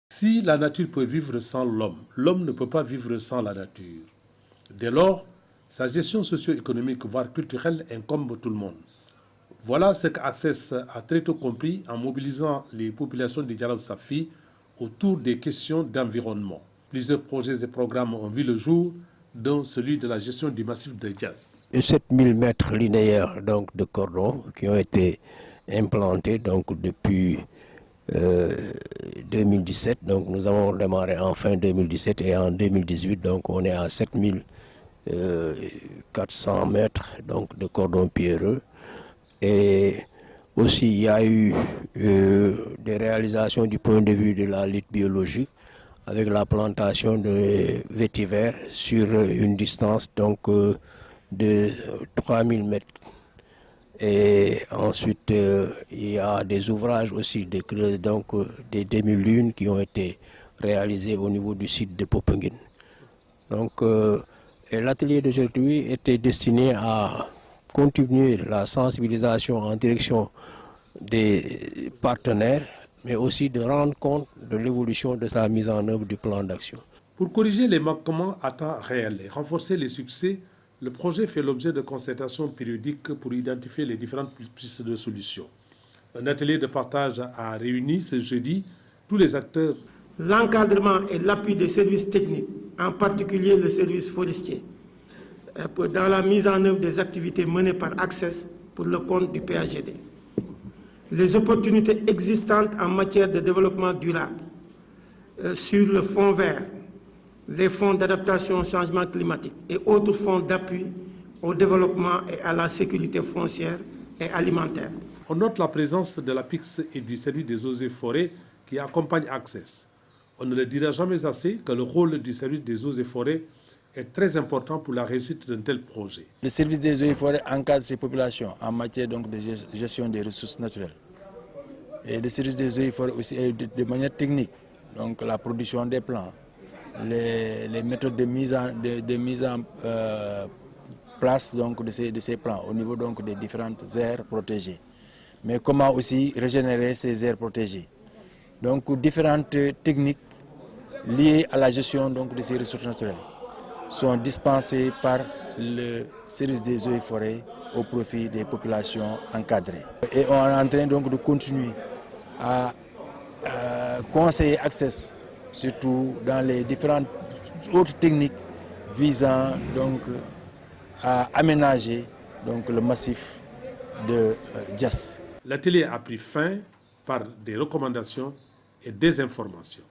Si la nature peut vivre sans l'homme, l'homme ne peut pas vivre sans la nature. Dès lors, sa gestion socio-économique, voire culturelle, incombe tout le monde. Voilà ce qu'Access a très tôt compris en mobilisant les populations de Djalaw-Safi autour des questions d'environnement. Plusieurs projets et programmes ont vu le jour, dont celui de la gestion du massif de Diass. 7000 mètres linéaires donc, de cordons qui ont été implantés donc, depuis 2017. Donc, nous avons démarré en fin 2017 et en 2018, donc, on est à 7400 mètres donc, de cordons pierreux. Et aussi, il y a eu des réalisations du point de vue de la lutte biologique avec la plantation de vétiver sur une distance donc, de 3000 mètres. Et ensuite, il y a des ouvrages aussi de creux, donc des demi-lunes qui ont été réalisés au niveau du site de Popenguine. Donc, l'atelier d'aujourd'hui était destiné à continuer la sensibilisation en direction des partenaires, mais aussi de rendre compte de l'évolution de sa mise en œuvre du plan d'action. Pour corriger les manquements à temps réel et renforcer les succès, le projet fait l'objet de concertations périodiques pour identifier les différentes pistes de solutions. Un atelier de partage a réuni ce jeudi tous les acteurs. L'encadrement et l'appui des services techniques, en particulier le service forestier, dans la mise en œuvre des activités menées par Access pour le compte du PAGD. Les opportunités existantes en matière de développement durable sur le fonds vert, les fonds d'adaptation au changement climatique et autres fonds d'appui au développement et à la sécurité foncière et alimentaire. On note la présence de la PIX et du service des eaux et forêts qui accompagne Access. On ne le dira jamais assez que le rôle du service des eaux et forêts est très important pour la réussite d'un tel projet. Le service des eaux et forêts encadre ces populations en matière donc, de gestion des ressources naturelles. Et le service des eaux et forêts aussi de manière technique, donc la production des plans, les méthodes de mise en place donc, de ces plans au niveau donc, des différentes aires protégées. Mais comment aussi régénérer ces aires protégées. Donc différentes techniques liées à la gestion donc, de ces ressources naturelles sont dispensées par le service des eaux et forêts au profit des populations encadrées. Et on est en train donc de continuer à conseiller Access, surtout dans les différentes autres techniques visant donc à aménager donc, le massif de Diass. L'atelier a pris fin par des recommandations et des informations.